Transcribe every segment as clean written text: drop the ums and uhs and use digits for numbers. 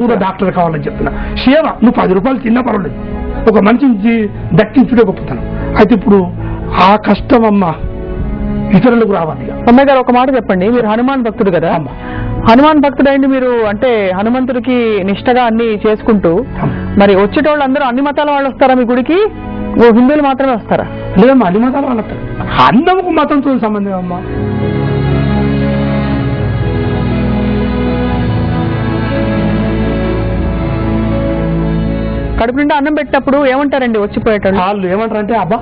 కూడా డాక్టర్ కావాలని చెప్తున్నా. సేవ నువ్వు 10 రూపాయలు తిన్నా పర్వాలేదు, ఒక మనిషిని దక్కించుడే గొప్పతనం. అయితే ఇప్పుడు ఆ కష్టం అమ్మ ఇతరులకు రావాలి. అమ్మాయి గారు ఒక మాట చెప్పండి, మీరు హనుమాన్ భక్తుడు కదా, హనుమాన్ భక్తుడు అయింది మీరు, అంటే హనుమంతుడికి నిష్టగా అన్ని చేసుకుంటూ మరి వచ్చేటోళ్ళు అందరూ అన్ని మతాల వాళ్ళు వస్తారా మీ గుడికి? హిందువులు మాత్రమే వస్తారా? లేదమ్మా, అన్ని మతాల వాళ్ళు వస్తారు. అన్నముకు మతంతో సంబంధం అమ్మా. కడుపు నిండా అన్నం పెట్టినప్పుడు ఏమంటారండి వచ్చిపోయేటోళ్ళు? వాళ్ళు ఏమంటారంటే అబ్బా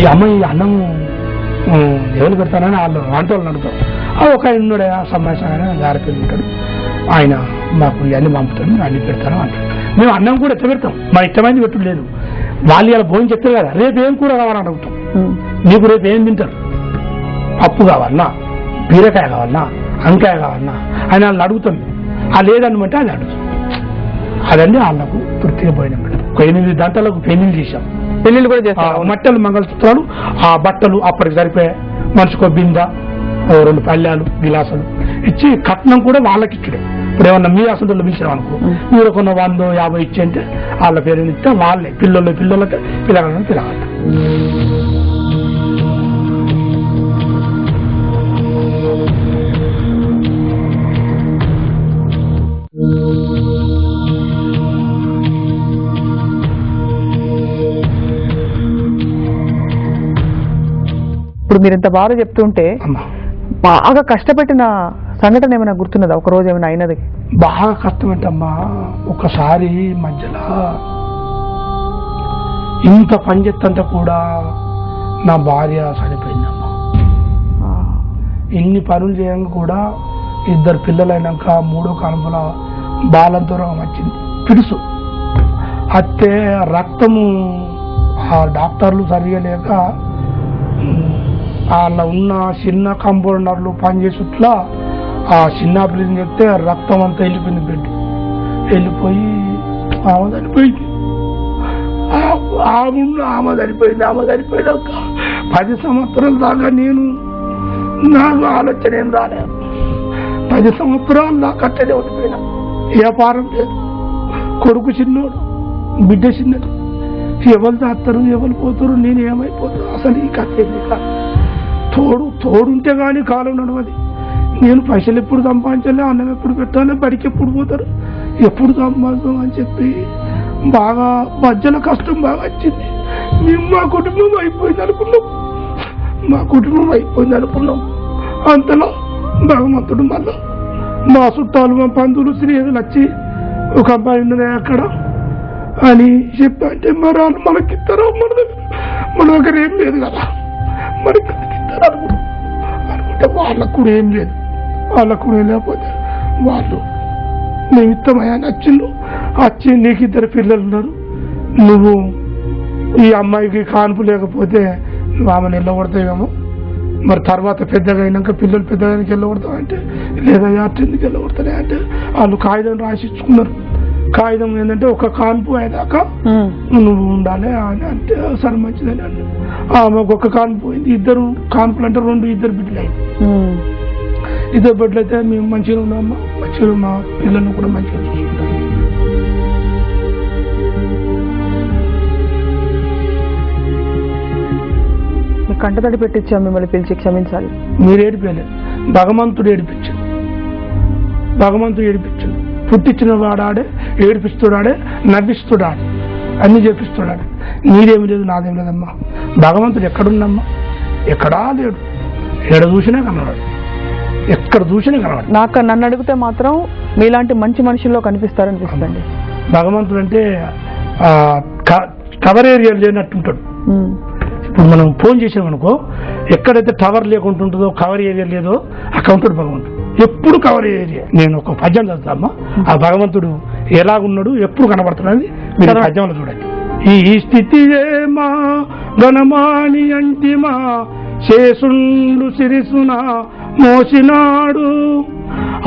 ఈ అమ్మాయి అన్నం ఎవరు పెడతానని వాళ్ళు వంటోళ్ళు అడుగుతారు. ఒక ఆయన ఉన్నాడు సమాచారం గారిపల్లి ఉంటాడు, ఆయన మాకు ఇవన్నీ పంపుతాను అన్ని పెడతాను అంటాడు. మేము అన్నం కూడా ఎట్లా పెడతాం, మా ఇష్టమైంది పెట్టు లేదు. వాళ్ళు ఇలా భోజనం చెప్తారు కదా, రేపు ఏం కూర కావాలని అడుగుతాం. నీకు రేపు ఏం తింటారు, పప్పు కావాలన్నా, బీరకాయ కావాలన్నా, వంకాయ కావాలన్నా ఆయన వాళ్ళని అడుగుతాం. ఆ లేదనమంటే అది అడుగుతాం. అదండి వాళ్ళకు తృప్తిగా భోజనం పెడతాం. 8 గంటలకు పెళ్లిళ్ళు చేశాం. పెళ్లిళ్ళు కూడా చేస్తాం. మట్టలు మంగళసూత్రాలు, ఆ బట్టలు అప్పటికి సరిపోయా, మనిషికో బింద 2 పళ్ళాలు గిలాసులు ఇచ్చి కట్నం కూడా వాళ్ళకి ఇచ్చుడే. ఇప్పుడు ఏమన్నా మీ అసలు పిలిచాం అనుకో, మీరు కొన్న 100-50 ఇచ్చి అంటే వాళ్ళ పేరు ఇస్తే వాళ్ళే పిల్లలకి పిల్లగంటారు. ఇప్పుడు మీరు ఇంత బాగా చెప్తుంటే బాగా కష్టపెట్టిన సంఘటన ఏమైనా గుర్తున్నదా? ఒక రోజు ఏమైనా అయినది? బాగా కష్టం ఏంటమ్మా, ఒకసారి మధ్యలో ఇంత పని చేస్తంటే కూడా నా భార్య చనిపోయిందమ్మా. ఇన్ని పనులు చేయంగా కూడా 2 పిల్లలైనాక 3వ కాలంలో బాలంతో వచ్చింది పిడుసు. అయితే రక్తము ఆ డాక్టర్లు సరిగా లేక వాళ్ళ ఉన్న చిన్న కంపౌండర్లు పనిచేసేట్లా ఆ చిన్న ఆపరేషన్ చెప్తే రక్తం అంతా వెళ్ళిపోయింది, బెడ్ వెళ్ళిపోయి ఆమె చనిపోయింది. ఆమె చనిపోయినాక 10 సంవత్సరాల దాకా నాకు ఆలోచన ఏం రాలేదు. 10 సంవత్సరాలు దాకా అట్టనే ఉండిపోయినా, వ్యాపారం లేదు, కొడుకు చిన్నోడు, బిడ్డ చిన్నది, ఎవరు చేస్తారు ఎవరు పోతారు, నేను ఏమైపోతాను అసలు ఈ కథ ఏంది కాదు. తోడుంటే కానీ కాలం నడవది. నేను పైసలు ఎప్పుడు సంపాదించాలి, అన్నం ఎప్పుడు పెట్టాలి, బడికి ఎప్పుడు పోతారు, ఎప్పుడు సంపాదించాం అని చెప్పి బాగా మధ్యలో కష్టం బాగా వచ్చింది. మేము మా కుటుంబం అయిపోయింది అనుకున్నాం. అంతలో భగవంతుడు మళ్ళా మా చుట్టాలు మా బంధువులు స్నేహితులు వచ్చి ఒక అబ్బాయి ఉన్నది అక్కడ అని చెప్పంటే మరి వాళ్ళు మనకిస్తారా, మన దగ్గర ఏం లేదు కదా, మనకి ఇస్తారా అనుకుంటే వాళ్ళకు కూడా ఏం లేదు. వాళ్ళకు కూడా లేకపోతే వాళ్ళు మేము ఇస్తామయ్యా వచ్చి నీకు 2 పిల్లలు ఉన్నారు, నువ్వు ఈ అమ్మాయికి కాన్పు లేకపోతే నువ్వు ఆమెను వెళ్ళగొడతావేమో, మరి తర్వాత పెద్దగా అయినాక పిల్లలు పెద్దగా వెళ్ళగొడతావు అంటే లేదా ఎందుకు వెళ్ళగొడతానే అంటే వాళ్ళు కాగితం రాసిచ్చుకున్నారు. కాగితం ఏంటంటే ఒక కాన్పు అయ్యేదాకా నువ్వు ఉండాలి అని అంటే సరే మంచిదని అన్న. ఆమెకు ఒక కాన్పు పోయింది, 2 కాన్పులు అంటే 2 బిడ్డలు అయింది. 2 బిడ్డలు అయితే మేము మంచిగా ఉన్నామా, మంచిగా మా పిల్లలను కూడా మంచిగా చూసుకుంటాం. కంటతడి పెట్టించాం, మిమ్మల్ని పిలిచి క్షమించాలి. మీరు ఏడిపోయలేదు, భగవంతుడు ఏడిపించాడు. పుట్టించిన వాడాడే, ఏడిపిస్తున్నాడే, నవ్విస్తున్నాడే, అన్ని చేపిస్తున్నాడు. నీదేమి లేదు నాదేం లేదమ్మా. భగవంతుడు ఎక్కడున్నమ్మా, ఎక్కడా లేడు, ఎక్కడ చూసినా కనబడాడు. నాకు నన్ను అడిగితే మాత్రం మీలాంటి మంచి మనుషుల్లో కనిపిస్తారనిపిస్తుంది. భగవంతుడు అంటే కవర్ ఏరియా లేనట్టుంటాడు. ఇప్పుడు మనం ఫోన్ చేసామనుకో, ఎక్కడైతే టవర్ లేకుంటుంటుందో, కవర్ ఏరియా లేదో అక్కడ ఉంటాడు భగవంతుడు, ఎప్పుడు కవర్ ఏరియా. నేను ఒక పద్యం చదువుతామా, ఆ భగవంతుడు ఎలాగున్నాడు ఎప్పుడు కనబడుతున్నది మీరు పద్యంలో చూడండి. ఈ స్థితి మా గణమాని అంటిమా శేషుండు సిరిసున మోసినాడు,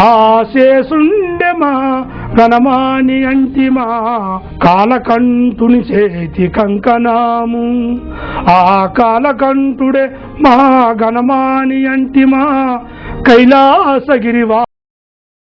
ఆ శేషుండెమా గణమాని అంటిమా కాలకంఠుని చేతి కంకణము, ఆ కాలకంఠుడే మా గణమాని అంటిమా కైలాసగిరివా.